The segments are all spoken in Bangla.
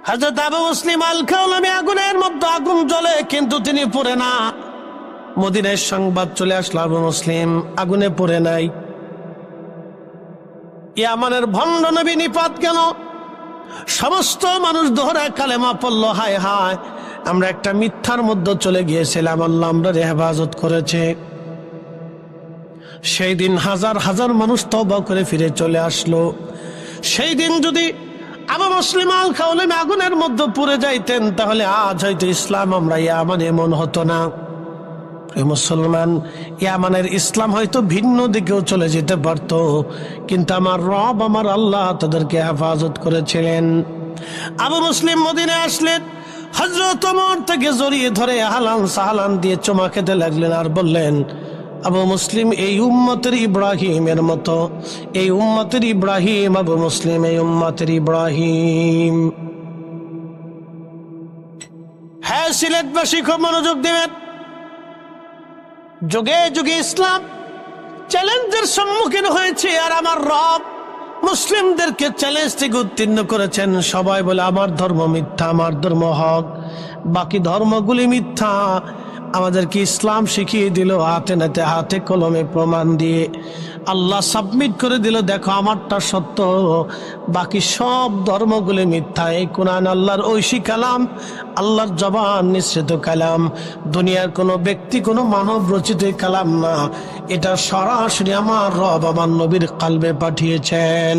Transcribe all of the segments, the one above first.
হযরত আবু মুসলিম আল খাওলামি আগুনের মধ্যে আগুন জ্বলে কিন্তু তিনি পুড়ে না। মদিনায় সংবাদ চলে আসলো আবু মুসলিম আগুনে পুড়ে নাই। ইয়ামানের ভণ্ড নবী নিপাত কেন? সমস্ত মানুষ দোহরায় কালেমা পড়ল, হায় হায় আমরা একটা মিথ্যার মধ্যে চলে গিয়েছিলাম, আল্লাহ আমরা হেফাজত করেছে। সেই দিন হাজার হাজার মানুষ তওবা করে ফিরে চলে আসলো। সেই দিন যদি আবু মুসলিম আল খাওলামি আগুনের মধ্যে পুড়ে যাইতেন তাহলে আজ হয়তো ইসলাম আমরা ইয়ামানে এমন হতো না। মুসলমান, ইয়ামানের ইসলাম হয়তো ভিন্ন দিকেও চলে যেতে পারত, কিন্তু আমার রব আমার আল্লাহ তাদেরকে হেফাজত করেছিলেন। আবু মুসলিম মদিনায় আসলেন, হযরত ওমর থেকে জড়িয়ে ধরে হালান সাহালান দিয়ে চুমা খেতে লাগলেন আর বললেন, আবু মুসলিম এই উম্মতের ইব্রাহিমের মতো, এই উম্মতের ইব্রাহিম, আবু মুসলিম এই উম্মতের ইব্রাহিম। হ্যাঁ, সিলেটবাসী খুব মনোযোগ দেবেন। যুগে যুগে ইসলাম চ্যালেঞ্জের সম্মুখীন হয়েছে, আর আমার রব মুসলিমদেরকে চ্যালেঞ্জ থেকে উত্তীর্ণ করেছেন। সবাই বলে আমার ধর্ম মিথ্যা, আমার ধর্ম হক, বাকি ধর্মগুলি মিথ্যা। আমাদেরকে ইসলাম শিখিয়ে দিল হাতে নাতে হাতে কলমে প্রমাণ দিয়ে। আল্লাহ সাবমিট করে দিল, দেখো আমারটা সত্য, বাকি সব ধর্মগুলি মিথ্যা। এই কোরআন আল্লাহর ঐশী কালাম, আল্লাহর জবান নিঃসৃত কালাম, দুনিয়ার কোনো ব্যক্তি কোনো মানব রচিত কালাম না, এটা সরাসরি আমার রব আমার নবীর কালবে পাঠিয়েছেন।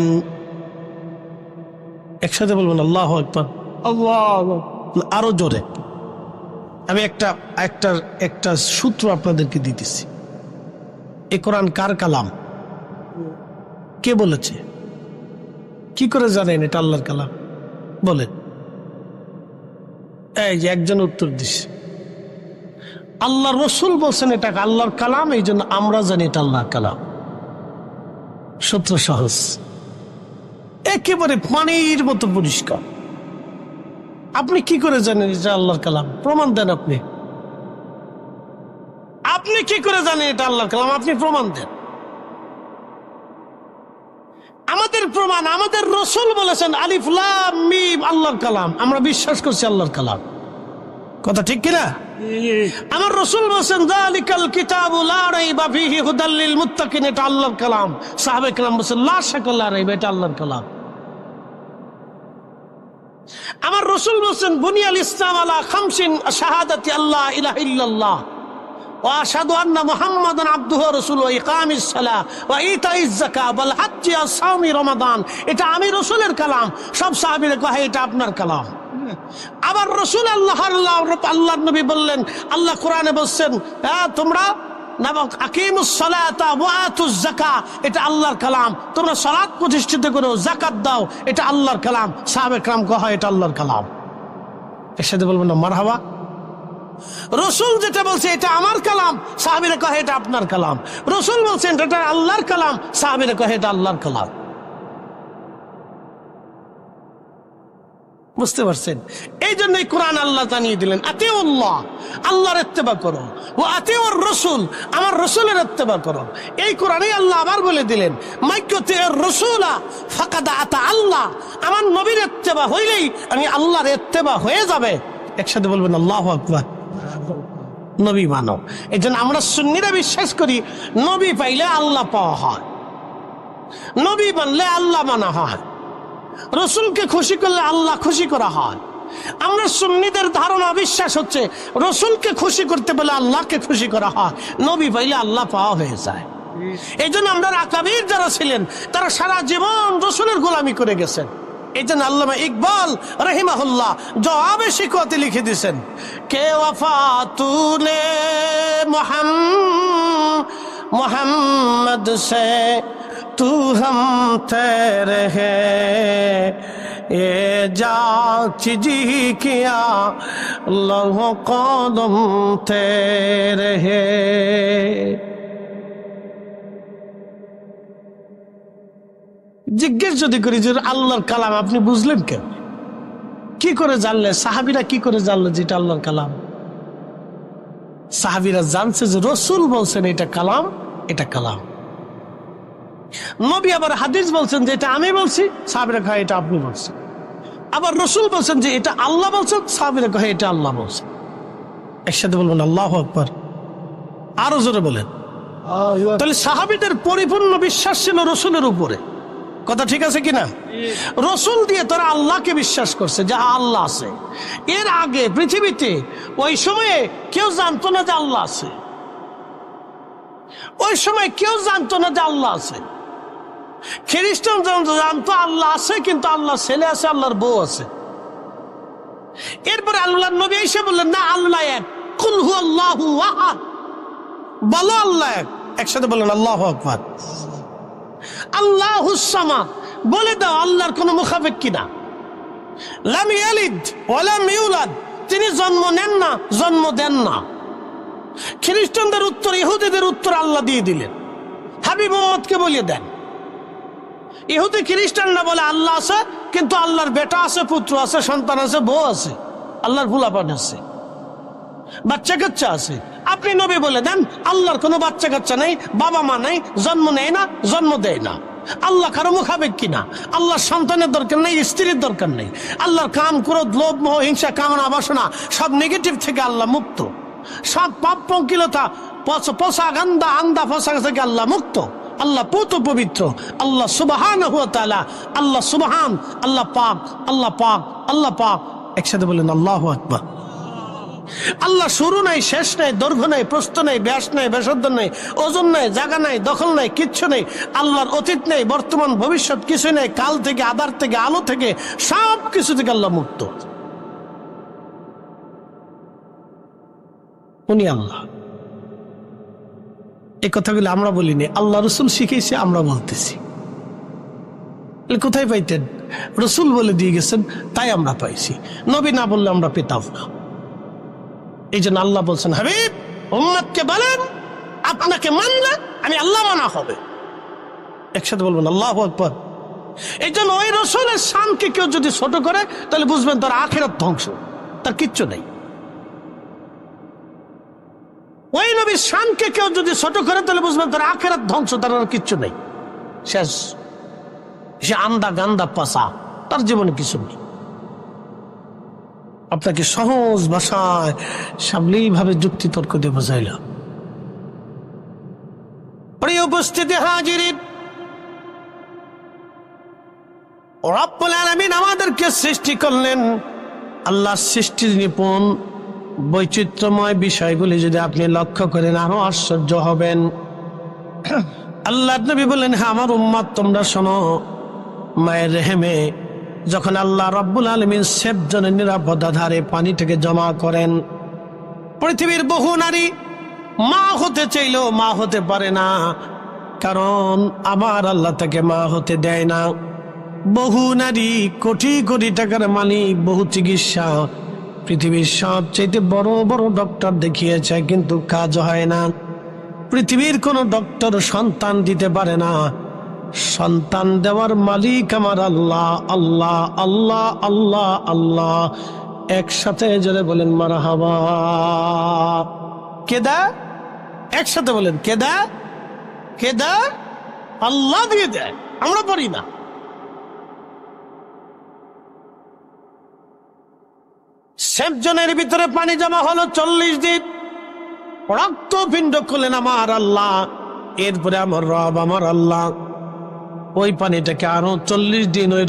একসাথে বলবেন আল্লাহু আকবার। আল্লাহ, আরো জোরে। আমি একটা সূত্র আপনাদেরকে দিতেছি। এই কোরআন কার কালাম? কে বলেছে? কি করে জানেন এটা আল্লাহর কালাম? বলেন। এই যে একজন উত্তর দিছে, আল্লাহ রসুল বলছেন এটা আল্লাহর কালাম, এই জন্য আমরা জানি এটা আল্লাহর কালাম। সূত্র সহজ, একেবারে পানির মতো পরিষ্কার। আপনি কি করে জানেন এটা আল্লাহর কালাম? প্রমাণ দেন। আপনি কি করে জানেন এটা আল্লাহর কালাম? আপনি প্রমাণ দেন। আমাদের প্রমাণ, আমাদের রাসূল বলেছেন আলিফ লাম মিম আল্লাহর কালাম, আমরা বিশ্বাস করছি আল্লাহর কালাম। কথা ঠিক কিনা? আমার রাসূল বলেছেন যালিকাল কিতাবু লা রাইবা ফীহি হুদাল লিল মুত্তাকিন, এটা আল্লাহর কালাম। সাহাবায়ে কেরাম বলেছেন লা শাক্কা লা রাইবা, এটা আল্লাহর কালাম। আমার রাসূল বলেছেন বুনিয়াল ইসলাম আলা খামসিন শাহাদাতি আল্লাহ ইলাহা ইল্লাল্লাহ ওয়া আশহাদু আন্না মুহাম্মাদান আবদুহু ওয়া রাসূলুহু ওয়া ইকামিস সালাহ ওয়া ইতাইজ যাকাত ওয়াল হজ্জ ওয়া সাওমি রমাদান, এটা আমি রাসূলের কালাম। সব সাহাবীরা কয় এটা আপনার কালাম। আবার রাসূল আল্লাহর নবী বললেন, আল্লাহ কোরআনে বলছেন তোমরা আকিমুস সালাতা ওয়া আতুজ যাকাত, এটা আল্লাহর কালাম। তোমরা সালাত প্রতিষ্ঠিত করো, যাকাত দাও, এটা আল্লাহর কালাম। সাহাবায়ে কেরাম কয় এটা আল্লাহর কালাম। এর সাথে বলবেন না মারহাবা। রাসূল যেটা বলছে এটা আমার কালাম, সাহাবীরা কয় এটা আপনার কালাম। রাসূল বলছেন এটা আল্লাহর কালাম, সাহাবীরা কয় এটা আল্লাহর কালাম। বুঝতে পারছেন? এই জন্যই কোরআন আল্লাহ জানিয়ে দিলেন আতিউল্লাহ, আল্লাহর ইত্তেবা করো, ওয়া আতিউর রাসূল, আমার রাসূলের ইত্তেবা করো। এই কোরআনেই আল্লাহ আবার বলে দিলেন মাইয়াতির রাসূলা ফাকাদ আতা আল্লাহ, আমার নবীর ইত্তেবা হইলেই আমি আল্লাহর ইত্তেবা হয়ে যাবে। একসাথে বলবেন আল্লাহু আকবার। নবী মানো। এই জন্য আমরা সুন্নিরা বিশ্বাস করি নবী পাইলে আল্লাহ পাওয়া হয়, নবী মানলে আল্লাহ মানা হয়, রসুলকে খুশি করলে আল্লাহ খুশি করা হয়। আমরা সুন্নিদের ধারণা বিশ্বাস হচ্ছে রসুলকে খুশি করতে বলে আল্লাহকে খুশি করা হয়, নবী পাইলে আল্লাহ পাওয়া হয়ে যায়। এই জন্য আমরা আকাবির যারা ছিলেন তারা সারা জীবন রসুলের গোলামি করে গেছেন। এই জন্য আল্লামা ইকবাল রহিমাহুল্লাহ জবাবে শিকওয়াতে লিখে দিয়েছেন, কে ওয়াফা তুনে মোহাম্মদ সে तू हम तेरे है ये जाच जी किया लहो कदम तेरे है। জিজ্ঞেস যদি করি যে আল্লাহর কালাম আপনি বুঝলেন কেন, কি করে জানলেন? সাহাবীরা কি করে জানলেন যেটা আল্লাহর কালাম? সাহাবীরা জানছে যে রাসূল বলছেন এটা কালাম, এটা কালাম। নবী আবার হাদিস বলছেন যে এটা আমি বলছি, সাহাবীরা কয় এটা আপনি বলছেন। আবার রসুল বলছেন যে এটা আল্লাহ বলছেন, সাহাবীরা কহে এটা আল্লাহ বলছেন। একসাথে বলবেন আল্লাহু আকবার, আরো জোরে বলেন। তাহলে সাহাবীদের পরিপূর্ণ বিশ্বাস ছিল রসুলের উপরে। কথা ঠিক আছে কিনা? রসুল দিয়ে তারা আল্লাহকে বিশ্বাস করছে যে আল্লাহ আছে। এর আগে পৃথিবীতে ওই সময়ে কেউ জানতো না যে আল্লাহ আছে। ওই সময় কেউ জানতো না যে আল্লাহ আছে। খ্রিস্টান জানতো আল্লাহ আছে, কিন্তু আল্লাহ ছেলে আছে, আল্লাহর বউ আছে। এরপরে আল্লাহর নবী এসে বললেন না, আল্লাহ এক, কুল হু আল্লাহু আহাদ, বলো আল্লাহ এক। একসাথে বলেন আল্লাহু আকবার। আল্লাহুস সামাদ, বলে দাও আল্লাহর কোনো মুখাপেক্ষ কিনা। লাম ইয়ালিদ ওয়া লাম ইউলাদ, তিনি জন্ম নেন না, জন্ম দেন না। খ্রিস্টানদের উত্তর, ইহুদিদের উত্তর আল্লাহ দিয়ে দিলেন। হাবিব মুহাম্মদকে বলিয়ে দেন। ইহুদি খ্রিস্টানরা বলে আল্লাহ আছে, কিন্তু আল্লাহর বেটা আছে, পুত্র আছে, সন্তান আছে, বউ আছে, আল্লাহর ফুলাপান আছে, বাচ্চা কাচ্চা আছে। আপনি নবী বলে দেন আল্লাহর কোনো বাচ্চা কাচ্চা নেই, বাবা মা নেই, জন্ম নেয় না, জন্ম দেয় না। আল্লাহ কারো মুখাপেক্ষ কিনা। আল্লাহর সন্তানের দরকার নেই, স্ত্রীর দরকার নেই। আল্লাহর কাম, ক্রোধ, লোভ, মোহ, হিংসা, কামনা, বাসনা সব নেগেটিভ থেকে আল্লাহ মুক্ত। সব পাপ, পঙ্কিলতা, পোষা গান্দা, আন্দা পোশাক থেকে আল্লাহ মুক্ত। আল্লাহ পুত পবিত্র, আল্লাহ সুবহানাহু ওয়া তাআলা, আল্লাহ সুবহান, আল্লাহ পাক, আল্লাহ পাক, আল্লাহ পাক। একসাথে বলেন আল্লাহু আকবার। আল্লাহ শুরু নাই, শেষ নাই, দৈর্ঘ্য নাই, প্রস্থ নাই, ব্যাস নাই, ব্যাসার্ধ নাই, ওজন নাই, জায়গা নাই, দখল নাই, কিচ্ছু নেই। আল্লাহর অতীত নেই, বর্তমান, ভবিষ্যৎ কিছু নেই। কাল থেকে, আধার থেকে, আলো থেকে, সব কিছু থেকে আল্লাহ মুক্ত। উনি আল্লাহ। এই কথাগুলো আমরা বলিনি, আল্লাহ রসুল শিখেছে, আমরা বলতেছি। কোথায় পাইতেন? রসুল বলে দিয়ে গেছেন, তাই আমরা পাইছি। নবী না বললে আমরা পেতাম না। এই জন্য আল্লাহ বলছেন, হাবিব উম্মতকে বলেন আপনাকে মানলে আমি আল্লাহ মানা হবে। একসাথে বলবেন আল্লাহু আকবার। এই জন্য ওই রসুলের শানকে কেউ যদি ছোট করে, তাহলে বুঝবেন তার আখিরাত ধ্বংস, তার কিচ্ছু নেই। ওই নবীর শানকে কেউ যদি ছোট করে, তাহলে বুঝবেন তার আখিরাত ধ্বংস, তার আর কিচ্ছু নেই, শেষ। সে আন্দা গান্দা পাসা, তার জীবনে কিছু নেই। আপনাকে সহজ ভাষায় সাবলীল ভাবে যুক্তি তর্ক দিয়ে বোঝাইলাম। প্রিয় উপস্থিতি হাজিরিন, রব্বুল আলামিন আমাদেরকে সৃষ্টি করলেন। আল্লাহ সৃষ্টির নিপুণ বৈচিত্র্যময় বিষয়গুলি যদি আপনি লক্ষ্য করেন, আরো আশ্চর্য হবেন। আল্লাহ নবী বললেন, হ্যাঁ আমার উম্মত তোমরা শোনো, মায়ের রেহেমে যখন আল্লাহ রব্বুল আলামিন 7 জনের নিরাপদাধারে পানিটাকে জমা করেন, পৃথিবীর বহু নারী মা হতে চাইলেও মা হতে পারে না, কারণ আমার আল্লাহ তাকে মা হতে দেয় না। বহু নারী কোটি কোটি টাকার মালিক, বহু চিকিৎসা, পৃথিবীর সবচেয়ে বড় বড় ডক্টর দেখিয়েছে, কিন্তু কাজ হয় না। পৃথিবীর কোন ডক্টর সন্তান দিতে পারে না। সন্তান দেওয়ার মালিক আমার আল্লাহ, আল্লাহ, আল্লাহ, আল্লাহ, আল্লাহ। একসাথে জোরে বলেন মারহাবা। কে দেয়? একসাথে বলেন কে দেয়? কে দেয়? আল্লাহ দিয়ে দেয়, আমরা পারি না। সেবজনের ভিতরে পানি জমা হলো 40 দিন, রক্তপিণ্ড খুলেন আমার আল্লাহ। এরপরে আমার রব আমার আল্লাহ ওই পানিটাকে আরো 40 দিন ওই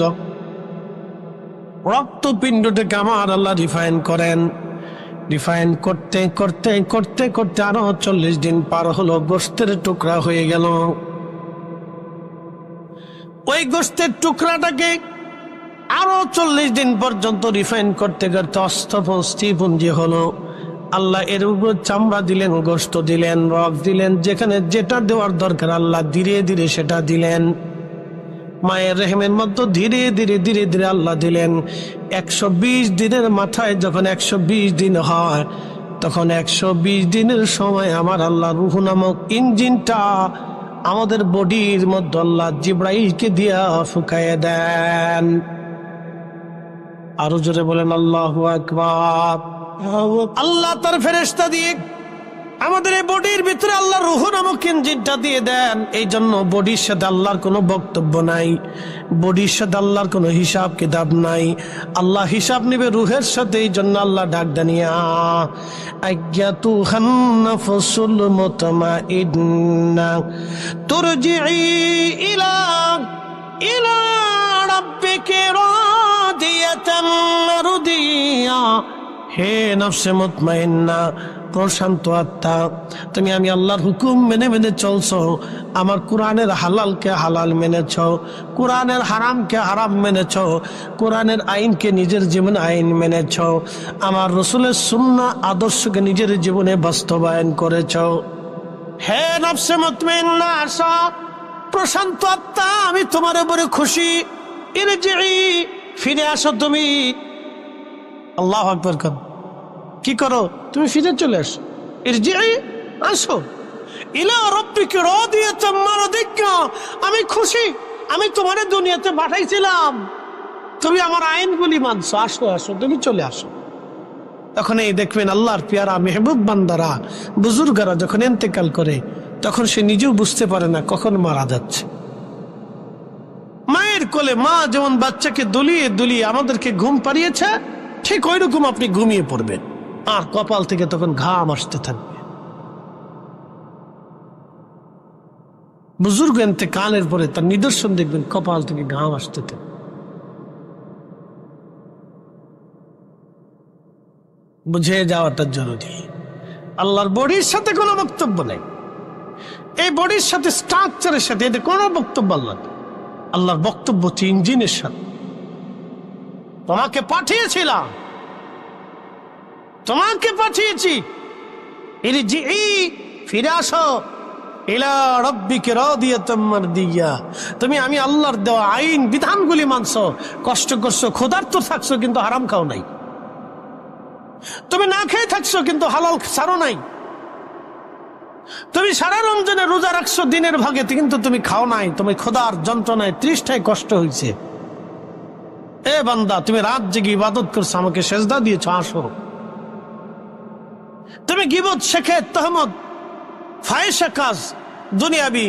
রক্তপিণ্ডটাকে আমার আল্লাহ রিফাইন করেন। রিফাইন করতে করতে করতে করতে আরো 40 দিন পার হলো, গোস্তের টুকরা হয়ে গেল। ওই গোস্তের টুকরাটাকে আরো 40 দিন পর্যন্ত রিফাইন করতে করতে অস্থিপুঞ্জি হলো। আল্লাহ এর উপর চামড়া দিলেন, গোস্ত দিলেন, রক দিলেন, যেখানে যেটা দেওয়ার দরকার আল্লাহ ধীরে ধীরে সেটা দিলেন। মায়ের রেহেমের মধ্যে ধীরে ধীরে ধীরে ধীরে আল্লাহ দিলেন। 120 দিনের মাথায় যখন 120 দিন হয়, তখন 120 দিনের সময় আমার আল্লাহ রূহ নামক ইঞ্জিনটা আমাদের বডির মধ্যে আল্লাহ জিব্রাইলকে দিয়া ফুকাইয়ে দেন। আরো জোরে বলেন আল্লাহু আকবার। আল্লাহ তার ফেরেশতা দিয়ে আমাদের এই বডির ভিতরে আল্লাহ রূহ নামক ইঞ্জিনটা দিয়ে দেন। এই জন্য বডির সাথে আল্লাহর কোনো বক্তব্য নাই, বডির সাথে আল্লাহর কোনো হিসাব কিতাব নাই। আল্লাহ হিসাব নিবে রুহের সাথে। এই জন্য আল্লাহ ডাক দানিয়া আজ্ঞাতুহান নাফসুল মুতমাইন্না তুরজিই ইলা ইলা রাব্বিকা রাদিয়াতান মারদিয়া। হে নফসে মুতমাইন্না, প্রশান্ত আত্মা, তুমি আমি আল্লাহর হুকুম মেনে মেনে চলছো। আমার কোরআনের হালালকে হালাল মেনেছ, কোরআনের হারামকে হারাম মেনেছ, কোরআনের আইনকে নিজের জীবনে আইন মেনেছ, আমার রসুলের সুন্নাহ আদর্শকে নিজের জীবনে বাস্তবায়ন করেছ। হে নফসে মুতমাইন্না, আসো, প্রশান্ত আত্মা, আমি তোমার উপরে খুশি। ইরজিই, ফিরে আসো তুমি। আল্লাহু আকবার। কি করো? তুমি ফিরে চলে আসো। ইরজিই, আসো। ইলা রাব্বিকা রাদিয়াতাম মারদিয়া, আমি খুশি, আমি তোমারে দুনিয়াতে পাঠাইছিলাম, তুমি আমার আইনগুলি মানছো, আসো আসো, তুমি চলে আসো। তখন এই দেখবেন আল্লাহর পেয়ারা মেহবুব বান্দারা, বুজুর্গরা যখন ইন্তেকাল করে, তখন সে নিজেও বুঝতে পারে না কখন মারা যাচ্ছে। মায়ের কোলে মা যেমন বাচ্চাকে দুলিয়ে দুলিয়ে আমাদেরকে ঘুম পাড়িয়েছে, ঠিক ওই রকম আপনি ঘুমিয়ে পড়বেন, আর কপাল থেকে তখন ঘাম আসতে থাকবে। বুজুর্গ ইন্তেকালের পরে তার নিদর্শন দেখবেন, কপাল থেকে ঘাম আসতে থাকবে। বুঝে যাওয়াটা জরুরি। আল্লাহর বডির সাথে কোনো বক্তব্য নেই, এই বডির সাথে স্ট্রাকচারের সাথে এতে কোনো বক্তব্য আল্লাহ। আল্লাহর বক্তব্য হচ্ছে ইঞ্জিনের সাথে। তোমাকে পাঠিয়েছিলাম, তোমাকে পাঠিয়েছি, ইরজিই, ফিরে আসো, ইলা রাব্বিকা রাদিয়াতাম মারদিয়া। তুমি আমি আল্লাহর দেওয়া আইন বিধানগুলি মানছো, কষ্ট করছো, ক্ষুধার্ত থাকছো কিন্তু হারাম খাও নাই, তুমি না খেয়ে থাকছো কিন্তু হালাল ছাড়ো নাই, তুমি সারা রমজানে রোজা রাখছো দিনের ভাগে কিন্তু তুমি খাও নাই, তুমি ক্ষুধার যন্ত্রণায় তৃষ্ণায় কষ্ট হয়েছে। এ বান্দা, তুমি রাত জেগে ইবাদত করছো, আমাকে সেজদা দিয়েছো, আসো। তুমি গীবত, শেখায়েত, তহমত, ফাহিশা কাজ, দুনিয়াবি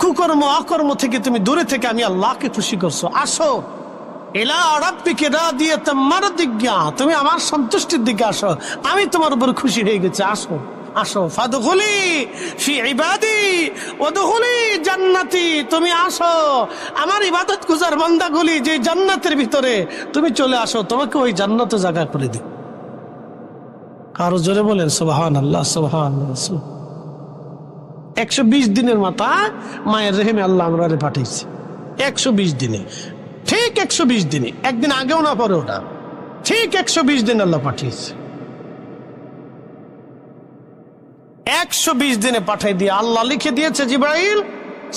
কুকর্ম অকর্ম থেকে তুমি দূরে থেকে আমি আল্লাহকে খুশি করছো, আসো। ইলা রাব্বিকা রাদিয়াতাম মারদিয়া, তুমি আমার সন্তুষ্টির দিকে আসো, আমি তোমার উপর খুশি হয়ে গেছি, আসো আসো। ফাদখুলি ফি ইবাদি ওয়াদখুলি জান্নাতি, তুমি আসো আমার ইবাদত গুজার বান্দাগুলি যে জান্নাতের ভিতরে, তুমি চলে আসো, তোমাকে ওই জান্নাতে জায়গা করে দিই। আরো জোরে বলেন সুবহানাল্লাহ, সুবহানাল্লাহ। 120 দিনের মাথা মায়ের রেহেমে আল্লাহ আমরা পাঠিয়েছি। 120 দিনে, ঠিক 120 দিনে, একদিন আগেও না পরেও না, ঠিক 120 দিন আল্লাহ পাঠিয়েছে। 120 দিনে পাঠিয়ে দিয়ে আল্লাহ লিখে দিয়েছে, জিবরাইল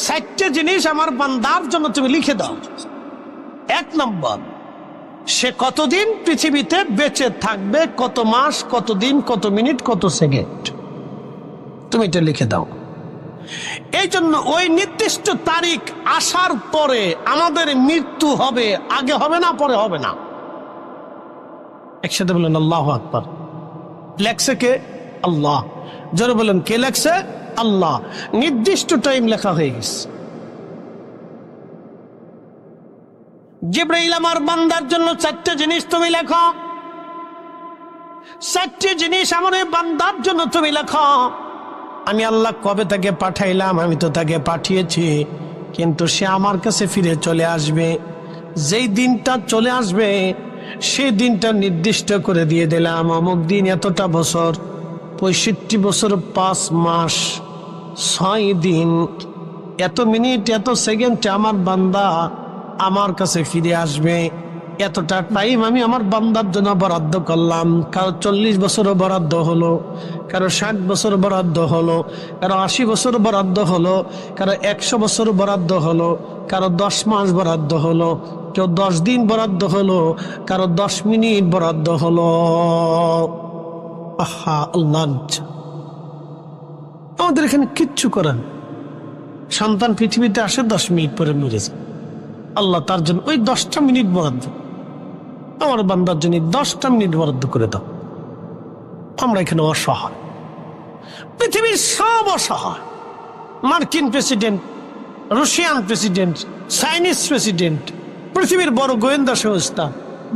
4টে জিনিস আমার বান্দার জন্য তুমি লিখে দাও। 1 নম্বর, সে কতদিন পৃথিবীতে বেঁচে থাকবে, কত মাস, কত দিন, কত মিনিট, কত সেকেন্ড, তুমি এটা লিখে দাও। এই জন্য ওই নির্দিষ্ট তারিখ আসার পরে আমাদের মৃত্যু হবে, আগে হবে না, পরে হবে না। একসাথে বলেন আল্লাহু আকবার। লেখছে কে? আল্লাহ। জোরে বলেন, কে লেখছে? আল্লাহ। নির্দিষ্ট টাইম লেখা হয়ে গেছে। জিবরাইল, আমার বান্দার জন্য 4টে জিনিস তুমি লেখো, 4টে জিনিস আমার এই বান্দার জন্য তুমি লেখো। আমি আল্লাহ কবে তাকে পাঠাইলাম? আমি তো তাকে পাঠিয়েছি, কিন্তু সে আমার কাছে ফিরে চলে আসবে। যেই দিনটা চলে আসবে সেই দিনটা নির্দিষ্ট করে দিয়ে দিলাম, অমুক দিন এতটা বছর, 65 বছর 5 মাস 6 দিন, এত মিনিট, এত সেকেন্ডে আমার বান্দা আমার কাছে ফিরে আসবে। এতটা টাইম আমি আমার বান্দার জন্য বরাদ্দ করলাম। কারো 40 বছরও বরাদ্দ হলো, কারো 60 বছর বরাদ্দ হলো, কারো 80 বছর বরাদ্দ হলো, কারো 100 বছর বরাদ্দ হলো, কারো 10 মাস বরাদ্দ হলো, কেউ 10 দিন বরাদ্দ হলো, কারো 10 মিনিট বরাদ্দ হলো। আহা, আল্লাহ আমাদের এখানে কিচ্ছু করেন। সন্তান পৃথিবীতে আসে 10 মিনিট পরে মরে যায়, আল্লাহ তার জন্য ওই 10টা মিনিট বরাদ্দ, আমার বান্দার জন্য 10টা মিনিট বরাদ্দ করে দাও। আমরা এখানে অসহায়, পৃথিবীর সব অসহায়, মার্কিন president, Russian president, Chinese president, পৃথিবীর বড় গোয়েন্দা সংস্থা,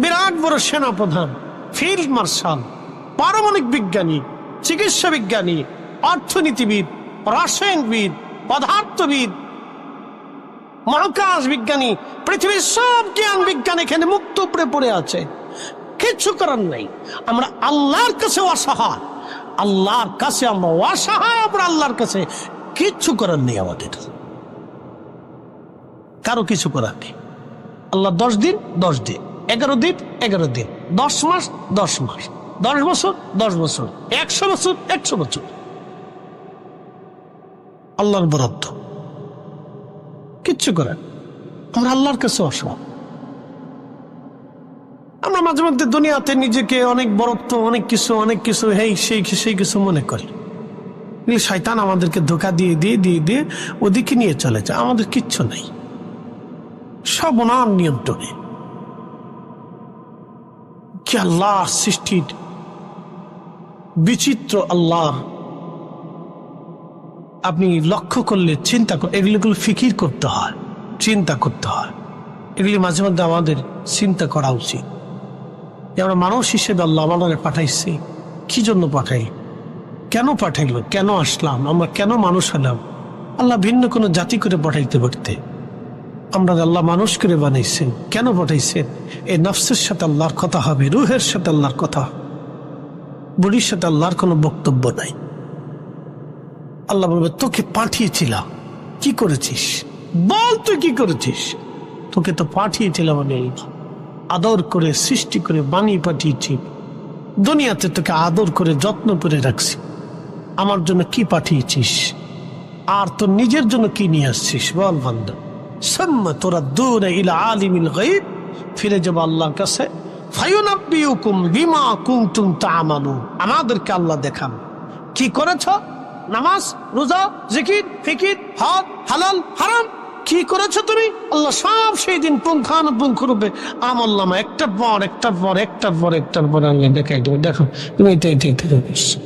বিরাট বড় সেনাপ্রধান, ফিল্ড মার্শাল, পারমাণবিক বিজ্ঞানী, চিকিৎসা বিজ্ঞানী, অর্থনীতিবিদ, রসায়নবিদ, পদার্থবিদ, মহাকাশ বিজ্ঞানী, পৃথিবীর সব জ্ঞান বিজ্ঞান এখানে মুক্ত উপরে পড়ে আছে, কিচ্ছু করার নাই। আমরা আল্লাহর কাছে অসহায়, আল্লাহর কাছে আমরা অসহায়, আমরা আল্লাহর কাছে কিচ্ছু করার নেই, আমাদের কারো কিছু করার নেই। আল্লাহ 10 দিন 10 দিন, 11 দিন 11 দিন, 10 মাস 10 মাস, 10 বছর 10 বছর, 100 বছর 100 বছর, আল্লাহর বরাদ্দ, কিচ্ছু করার। আমরা আল্লাহর কাছে অসহায়। আমরা মাঝে মধ্যে দুনিয়াতে নিজেকে অনেক বড়ত্ব, অনেক কিছু সেই কিছু মনে করি। শয়তান আমাদেরকে ধোঁকা দিয়ে দিয়ে দিয়ে দিয়ে ওদিকে নিয়ে চলে যায়। আমাদের কিচ্ছু নাই, সব ওনার নিয়ন্ত্রণে। কি আল্লাহ সৃষ্টির বিচিত্র! আল্লাহ আপনি লক্ষ্য করলে চিন্তা কর, এগুলো ফিকির করতে হয়, চিন্তা করতে হয়। এগুলি মাঝে মধ্যে আমাদের চিন্তা করা উচিত। আমরা মানুষ হিসেবে আল্লাহ আমাদের পাঠাইছি, কি জন্য পাঠাই, কেন পাঠাইলো, কেন আসলাম, আমরা কেন মানুষ হলাম? আল্লাহ ভিন্ন কোনো জাতি করে পাঠাইতে পারতে, আমরা আল্লাহ মানুষ করে বানাইছেন। কেন পাঠাইছেন? এই নফসের সাথে আল্লাহর কথা হবে, রুহের সাথে আল্লাহর কথা, বুড়ির সাথে আল্লাহর কোনো বক্তব্য নাই। আল্লাহ বলবে, তোকে পাঠিয়েছিলাম, কি করেছিস বল, তুই কি করেছিস? তোকে তো পাঠিয়েছিলাম আমি, আদর করে সৃষ্টি করে বানিয়ে পাঠিয়েছি, দুনিয়াতে তোকে আদর করে যত্ন করে রাখছি। আমার জন্য কি পাঠিয়েছিস? আর তোর নিজের জন্য কি নিয়ে আসছিস বল বান্দা? সাম্মা তুরাদ্দুনা ইলা আলিমিল গায়ব, ফিরে যাব আল্লাহর কাছে। ফায়ুনাব্বিউকুম বিমা কুনতুম তা'মালুন, আমাদেরকে আল্লাহ দেখান কি করেছ, নামাজ, রোজা, জিকির, ফিকির, হজ, হালাল, হারাম, কি করেছো তুমি? আল্লাহ সব সেই দিন পুঙ্খানুপুঙ্খ রূপে আমলনামা একটার পর একটার পর একটার পর একটার পর আল্লাহ দেখাই দেবে, দেখো তুমি এটা এটা এটা করছো।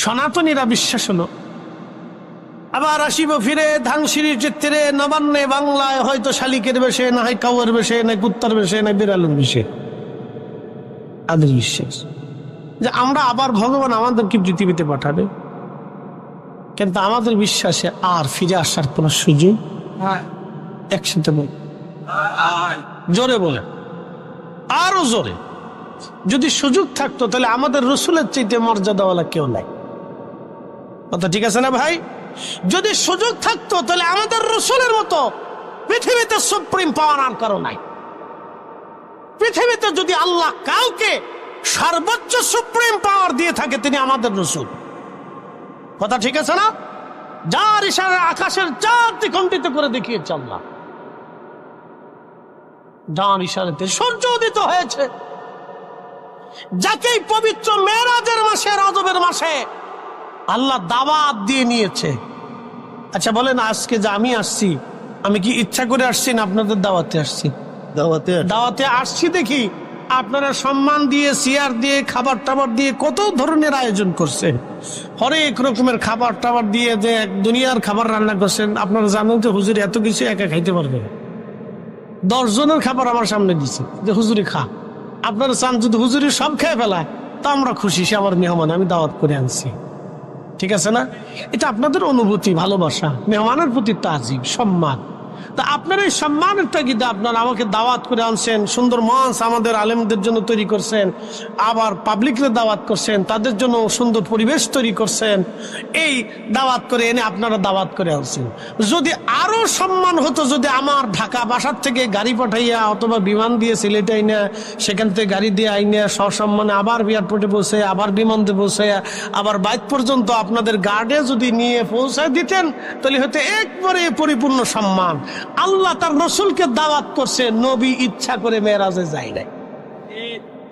সনাতনীরা বিশ্বাস হলো আবার আসিব ফিরে ধানসিঁড়ির চিত্রে নবান্নে বাংলায়, হয়তো শালিকের বেশে, না হয় কাউয়ের বেশে, না কুত্তার বেশে, না বিড়ালের বেশে। তাদের বিশ্বাস যে আমরা আবার ভগবান আমাদেরকে পৃথিবীতে পাঠাবে, কিন্তু আমাদের বিশ্বাসে আর ফিরে আসার কোন সুযোগ। একসাথে বল, জোরে বলে, আরো জোরে। যদি সুযোগ থাকতো তাহলে আমাদের রসুলের চাইতে মর্যাদাওয়ালা কেউ নাই। কথা ঠিক আছে না ভাই? যদি সুযোগ থাকতো তাহলে আমাদের রসুলের মতো পৃথিবীতে সুপ্রিম পাওয়ার আর কারো নাই। পৃথিবীতে যদি আল্লাহ কাউকে সর্বোচ্চ সুপ্রিম পাওয়ার দিয়ে থাকে, তিনি আমাদের রসুল। কথা ঠিক আছে না? যার ইশারায় আকাশের চারটি খণ্ডিত করে দেখিয়েছে আল্লাহ, যার ইশারাতে সূর্য উদিত হয়েছে, যাকেই পবিত্র মেরাজের মাসে, রজবের মাসে আল্লাহ দাওয়াত দিয়ে নিয়েছে। আচ্ছা বলেন, আজকে যে আমি আসছি, আমি কি ইচ্ছা করে আসছি না আপনাদের দাওয়াতে আসছি? দাওয়াতে আসছি দেখি আপনারা সম্মান দিয়ে, চেয়ার দিয়ে, খাবার টাবার দিয়ে কত ধরনের আয়োজন করছেন, হরেক রকমের খাবার টাবার দিয়ে যে দুনিয়ার খাবার রান্না করছেন। আপনারা জানেন যে হুজুর এত কিছু একা খাইতে পারবে না। 10 জনের খাবার আমার সামনে দিচ্ছে যে হুজুরি খা। আপনারা চান যদি হুজুরি সব খেয়ে ফেলায়, তা আমরা খুশি, সে আমার মেহমান, আমি দাওয়াত করে আনছি। ঠিক আছে না? এটা আপনাদের অনুভূতি, ভালোবাসা, মেহমানের প্রতি তাজিম, সম্মান। তা আপনার এই সম্মানের তাগিদে আপনারা আমাকে দাওয়াত করে আনছেন, সুন্দর মঞ্চ আমাদের আলেমদের জন্য তৈরি করছেন, আবার পাবলিকের দাওয়াত করছেন, তাদের জন্য সুন্দর পরিবেশ তৈরি করছেন। এই দাওয়াত করে এনে আপনারা দাওয়াত করে আনছেন। যদি আরো সম্মান হতো, যদি আমার ঢাকা বাসার থেকে গাড়ি পাঠাইয়া অথবা বিমান দিয়ে সিলেটে আইনা, সেখান থেকে গাড়ি দিয়ে আইনা সসম্মানে আবার এয়ারপোর্টে পৌঁছে, আবার বিমানতে পৌঁছে, আবার বাইক পর্যন্ত আপনাদের গার্ডে যদি নিয়ে পৌঁছায় দিতেন, তাহলে হয়তো একবারে পরিপূর্ণ সম্মান। আল্লাহ তার রসুলকে দাওয়াত করছে, নবী ইচ্ছা করে মেরাজে যায় নাই।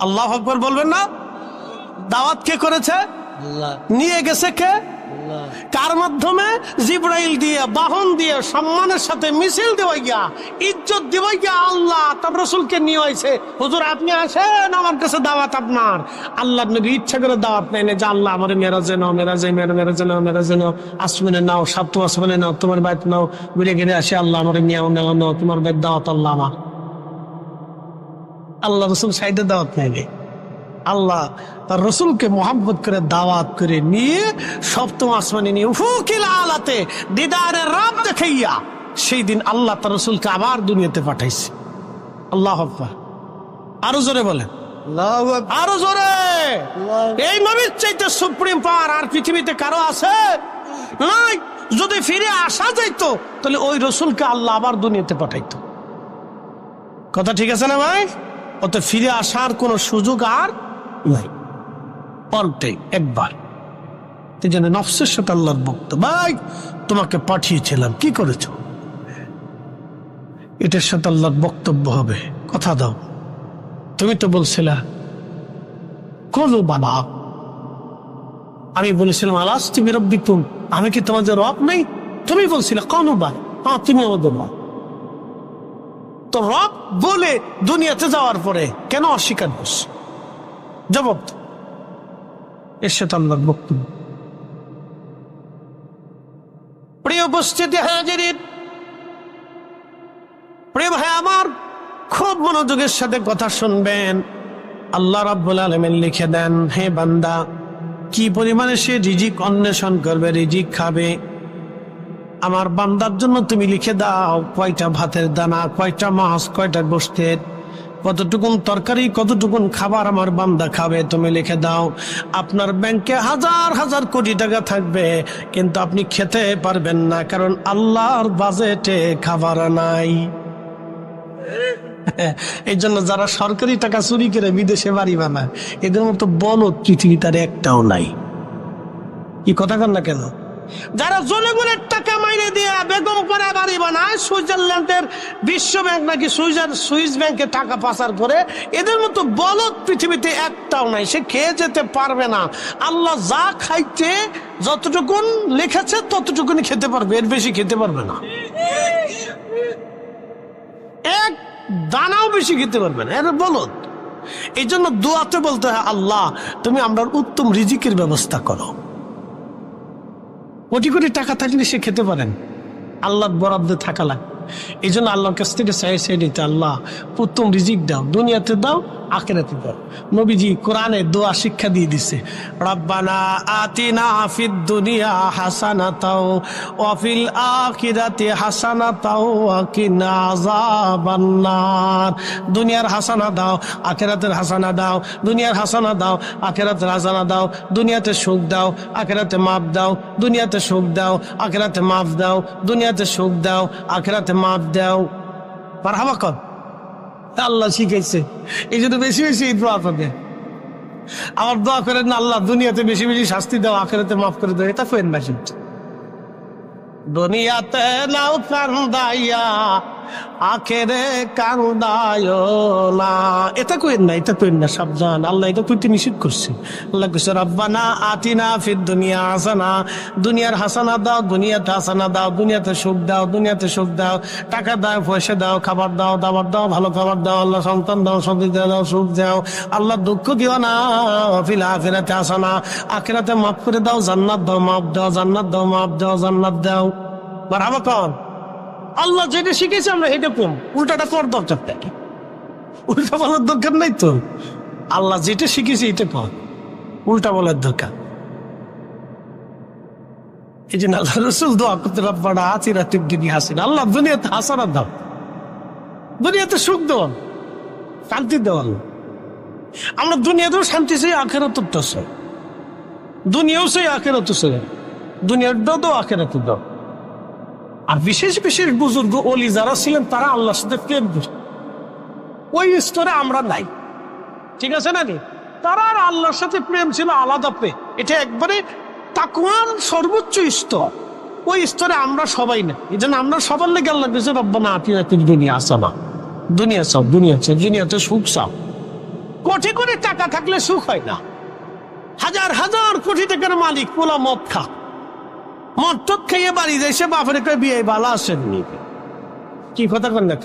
আল্লাহু আকবার বলবেন না? দাওয়াত কে করেছে? আল্লাহ। নিয়ে গেছে কে? আল্লাহ। কার মাধ্যমে? জিবরাইল দিয়ে, বাহন দিয়ে, সম্মানের সাথে মিছিল দেওয়া গিয়া, ইজ্জত দেওয়া গিয়া আল্লাহ তার রসুলকে নিয়ে হয়েছে। হুজুর আপনি আসেন, আমার কাছে দাওয়াত আপনার। আল্লাহ নবী ইচ্ছা করে দাওয়াত নেয় না যে আল্লাহ আমার মেরাজে নাও, মেরাজে নাও, আসমানে নাও, সাত আসমানে নাও, তোমার বাইত নাও, ঘুরে ঘিরে আসে আল্লাহ আমার নাও, তোমার বাইত দাওয়াত আল্লাহ আমার। আল্লাহ রসুল সাইডে দাওয়াত নেয়নি। আল্লাহ তার রসুলকে মোহাম্মত করে দাওয়াত করে নিয়ে সপ্তম আসমানে নিয়ে উফুকিল আলাতে দিদারে রব দেখাইয়া সেই দিন আল্লাহ তার রসুলকে আবার দুনিয়াতে পাঠাইছে। আল্লাহু আকবার। আরো জোরে বলেন, আরো জোরে। এই নবীর চাইতে সুপ্রিম পাওয়ার আর পৃথিবীতে কারো আছে? নাই। যদি ফিরে আসা যাইতো তাহলে ওই রসুলকে আল্লাহ আবার দুনিয়াতে পাঠাইতো। কথা ঠিক আছে না ভাই? অত ফিরে আসার কোন সুযোগ আর নাই, পাল্টাই একবার। এই জন্য নফসের সাথে আল্লাহর বক্তব্য, ভাই তোমাকে পাঠিয়েছিলাম কি করেছো, এটার সাথে আল্লাহর বক্তব্য হবে। কথা দাও, তুমি তো বলছিলা কলু বাবা, আমি বলেছিলাম আলাস তুমি রব্বিকুম, আমি কি তোমাদের রব নাই? তুমি বলছিলে কলু বা, হ্যাঁ তুমি আমাদের রব। তো রব বলে দুনিয়াতে যাওয়ার পরে কেন অস্বীকার করছো? জবাব এর সাথে আল্লাহর বক্তব্য। প্রিয় উপস্থিতি হাজিরিন, প্রিয় ভাই আমার, খুব মনোযোগের সাথে কথা শুনবেন। আল্লাহ রাব্বুল আলামিন লিখে দেন, হে বান্দা, কি পরিমাণে সে রিজিক অন্বেষণ করবে, রিজিক খাবে। আমার বান্দার জন্য তুমি লিখে দাও কয়টা ভাতের দানা, কয়টা মাছ, কয়টা গোশতের, কতটুকুন তরকারি, কতটুকুন খাবার আমার বান্দা খাবে তুমি লিখে দাও। আপনার ব্যাংকে হাজার হাজার কোটি টাকা থাকবে, কিন্তু আপনি খেতে পারবেন না, কারণ আল্লাহর বাজেটে খাবার নাই। এই জন্য যারা সরকারি টাকা চুরি করে বিদেশে বাড়ি বানায়, এদের মতো বলদ পৃথিবীতে আর একটাও নাই। কি কথা কন না কেন? যারা জনগণের টাকা মাইনে দিয়ে বেগম করে বাড়ি বানায়, সুইজারল্যান্ডের বিশ্ব ব্যাংক নাকি সুইস ব্যাংকে টাকা পাচার করে, এদের মতো বলদ পৃথিবীতে একটাও নাই। সে খেয়ে যেতে পারবে না। আল্লাহ যা খাইতে যতটুকুন লিখেছে ততটুকুনি খেতে পারবে, এর বেশি খেতে পারবে না। এক দানাও বেশি খেতে পারবে না, এর বলদ। এই জন্য দোয়াতে বলতে হয়, আল্লাহ তুমি আমরা উত্তম রিজিকের ব্যবস্থা করো। কোটি কোটি টাকা থাকলে সে খেতে পারেন, আল্লাহর বরাদ্দ থাকা লাগে। এই জন্য আল্লাহর কাছ থেকে চাই নিতে, আল্লাহ উত্তম রিজিক দাও, দুনিয়াতে দাও, আখিরাতে দাও। নবীজি কোরআনে দোয়া শিক্ষা দিয়ে দিছে, রব্বানা আতিনা ফিদ দুনিয়া হাসানাতাও ওয়া ফিল আখিরাতি হাসানাতাও ওয়া কিনা আযাবান্নার। দুনিয়ার হাসানা দাও, আখিরাতের হাসানা দাও, দুনিয়ার হাসানা দাও, আখিরাতের হাসানা দাও, দুনিয়াতে সুখ দাও, আখিরাতে মাফ দাও, দুনিয়াতে সুখ দাও, আখিরাতে মাফ দাও, দুনিয়াতে সুখ দাও, আখিরাতে মাফ দাও। মারহাবা কর। আল্লাহ শিখাইছে, এই জন্য বেশি বেশি দোয়া করবে। আমার দোয়া করেন না, আল্লাহ দুনিয়াতে বেশি বেশি শাস্তি দাও, আখিরাতে মাফ করে দাও, এটা করেন না। দুনিয়াতে নাও কান্দাইয়া, আখেরে কান্দায় না, এটা কইেন না, এটা কইেন না, সাবধান। আল্লাহ এটা কইতে নিষেধ করছে। আল্লাহ কইছে রব্বানা আতিনা ফিদ দুনিয়া হাসানা, দুনিয়ার হাসানা দাও, দুনিয়াতে হাসানা দাও, দুনিয়াতে সুখ দাও, দুনিয়াতে সুখ দাও, টাকা দাও, পয়সা দাও, খাবার দাও, দাবার দাও, ভালো খাবার দাও, আল্লাহ সন্তান দাও, সন্তান দাও, সুখ দাও, আল্লাহ দুঃখ দিও না। ফিল আখিরাতে হাসানা, আখিরাতে মাফ করে দাও, জান্নাত দাও, মাফ দাও, জান্নাত দাও, মাফ দাও, জান্নাত দাও। মারহাবা কর। আল্লাহ যেটা শিখেছে আমরা এটা কম, উল্টাটা কর দরকার থাকে, উল্টা বলার দরকার নাই তো। আল্লাহ যেটা শিখেছে এটা কর, উল্টা বলার দরকার। এই জন্য আল্লাহ রসুল দোয়া করতে, রব্বানা আতিনা ফিদ দুনিয়া হাসানা, আল্লাহ দুনিয়াতে হাসানা দাও, দুনিয়াতে সুখ দাও, শান্তি দাও। আল্লাহ আমরা দুনিয়াতেও শান্তি চাই, আখিরাতেও চাই, দুনিয়াও চাই, আখিরাতেও চাই, দুনিয়ার দাও, আখিরাতেও দাও। আর বিশেষ বিশেষ বুজুর্গ ওলি যারা ছিলেন, তারা আল্লাহর সাথে প্রেম করত, ওই স্তরে আমরা নাই। ঠিক আছে নাকি? তারা আর আল্লাহর সাথে প্রেম ছিল আলাদা প্রেম, এটা একবারে তাকওয়ার সর্বোচ্চ স্তর। ওই স্তরে আমরা সবাই না। এই জন্য আমরা সবার লেগে আল্লাহ কাছে রব্বানা আতিনা ফিদ দুনিয়া হাসানা, দুনিয়া চাও, দুনিয়া চাও, দুনিয়াতে সুখ চাও। কোটি কোটি টাকা থাকলে সুখ হয় না। হাজার হাজার কোটি টাকার মালিক পোলা মদ খা, মদ খাইয়ে বাড়ি যাইছে, বাপরে কয় বিয়ে ভালো আসেননি। কি কথা কন না,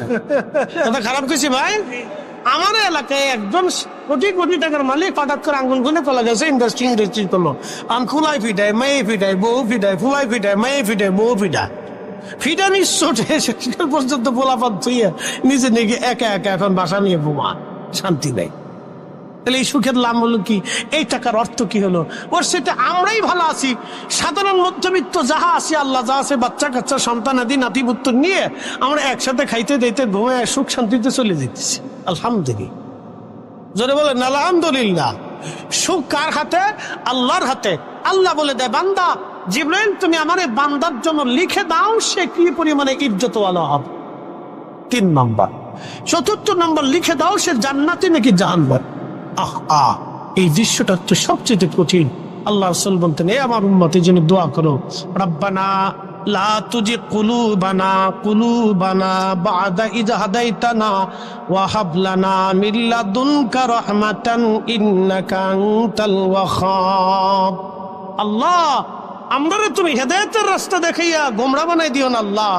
কথা খারাপ কইছি ভাই? আমার এলাকায় একজন কোটি কোটি টাকার মালিক হঠাৎ করে আঙ্গুল গুনে চলে গেছে ইন্ডাস্ট্রি করলো। আম ফুলাই ফিটায়, মেয়ে ফিটায়, বউ ফিটায়, ফুলাই ফিটায়, মেয়ে ফিটায়, বউ ফিটায়, ফিটানি চোটে শেষ পর্যন্ত পোলাপাত ধুইয়া নিজে নাকি একা একা এখন বাসা নিয়ে বোমা, শান্তি নেই। তাহলে এই সুখের লাভ হলো কি? এই টাকার অর্থ কি হলো? ওর সেটা আমরাই ভালো আছি, সাধারণ মধ্যবিত্ত যাহা আছি, আল্লাহ যা আছে, বাচ্চা কাচ্চা সন্তান আদি নাতি পুত্র নিয়ে আমরা একসাথে খাইতে দিতে ঘুমায় সুখ শান্তিতে চলে যেতেছি। আলহামদুলিল্লাহ, জোরে বলেন আলহামদুলিল্লাহ। সুখ কার হাতে? আল্লাহর হাতে। আল্লাহ বলে দেয়, বান্দা জিবরাইল তুমি আমার এই বান্দার জন্য লিখে দাও সে কি পরিমাণে ইজ্জতওয়ালা হবে। 3 নম্বর। 4র্থ নম্বর, লিখে দাও সে জান্নাতি নাকি জাহান্নামী। এই দৃশ্যটা তো সবচেয়ে কঠিন। আল্লাহ রাসূল বলতেন, এ আমার উম্মতের জন্য দোয়া করো, রব্বানা লা তুজিগ কুলুবানা বা'দা ইয হাদাইতানা ওয়া হাব লানা মিন লাদুনকা রাহমাতান ইন্নাকা আনতাল ওয়াহ্হাব। আল্লাহ, আমরা তুমি হেদায়েতের রাস্তা দেখাইয়া গোমরা বানাই দিও না আল্লাহ।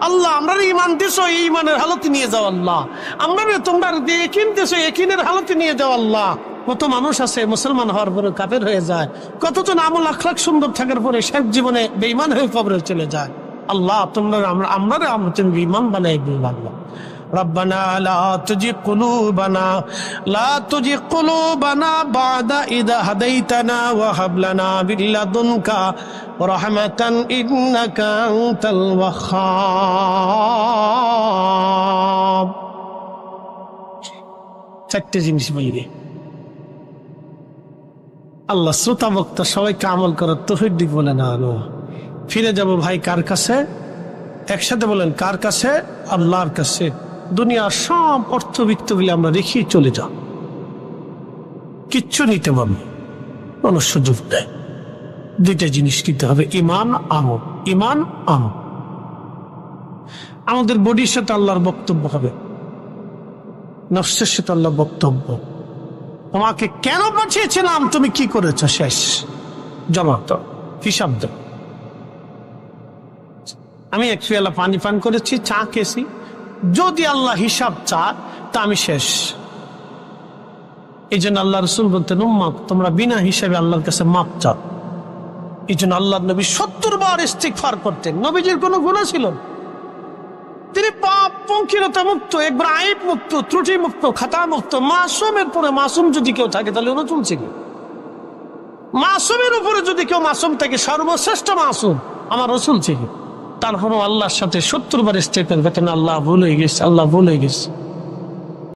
আল্লাহ, আমরা ঈমান দিছো, এই ঈমানের হালতে নিয়ে যাও আল্লাহ। আমরা তোমরা ইয়াকিন দিছো, ইয়াকিনের হালতে নিয়ে যাও আল্লাহ। কত মানুষ আছে মুসলমান হওয়ার পরে কাফের হয়ে যায়, কতজন আমল আখলাক সুন্দর থাকার পরে শেষ জীবনে বেঈমান হয়ে কবরে চলে যায়। আল্লাহ, তোমরা আমরা তুমি ঈমান বানাই দিও আল্লাহ। ربنا لا تزغ قلوبنا بعد إذ هديتنا وهب لنا من لدنك رحمة إنك أنت الوهاب। 4টে জিনিস বলি। আল্লাহ শ্রোতা বক্তা সবাইকে আমল করার তৌফিক দিক বলে না। ফিরে যাব ভাই কার কাছে? একসাথে বলেন, কার কাছে? আল্লাহর কাছে। দুনিয়ার সব অর্থবিত্তগুলি আমরা রেখে চলে যাব, কিচ্ছু নিতে পারবো কোনো সুযোগ নেই। 2টা জিনিস কিনতে হবে, ইমান আমল। ইমান আমল। আমাদের বডির সাথে আল্লাহর বক্তব্য হবে, নফসের সাথে আল্লাহর বক্তব্য। তোমাকে কেন পাঠিয়েছিলাম, তুমি কি করেছ, শেষ জমা তো হিসাব দাও। আমি 1 পেয়ালা পানি পান করেছি, চা খেয়েছি, যদি আল্লাহ হিসাব চান তা আমি শেষ। এই জন্য আল্লাহ রাসূল বলতেন, উম্মত তোমরা বিনা হিসাবে আল্লাহর কাছে মাপ চাও। এই জন্য আল্লাহ নবী 70 বার ইস্তিগফার করতেন। নবীজির কোনো গুনাহ ছিল না, তিনি পাপ পঙ্কিলতা মুক্ত, একবার আইব মুক্ত, ত্রুটি মুক্ত, খাতা মুক্ত। মাসুমের পরে মাসুম যদি কেউ থাকে তাহলে ওরা চলছে কি? মাসুমের উপরে যদি কেউ মাসুম থাকে, সর্বশ্রেষ্ঠ মাসুম আমার রাসূল ছিল। তারপরও আল্লাহর সাথে 70 বার ইস্তিগফার করতেন, আল্লাহ ভুল হয়ে গেছে, আল্লাহ ভুল হয়ে গেছে।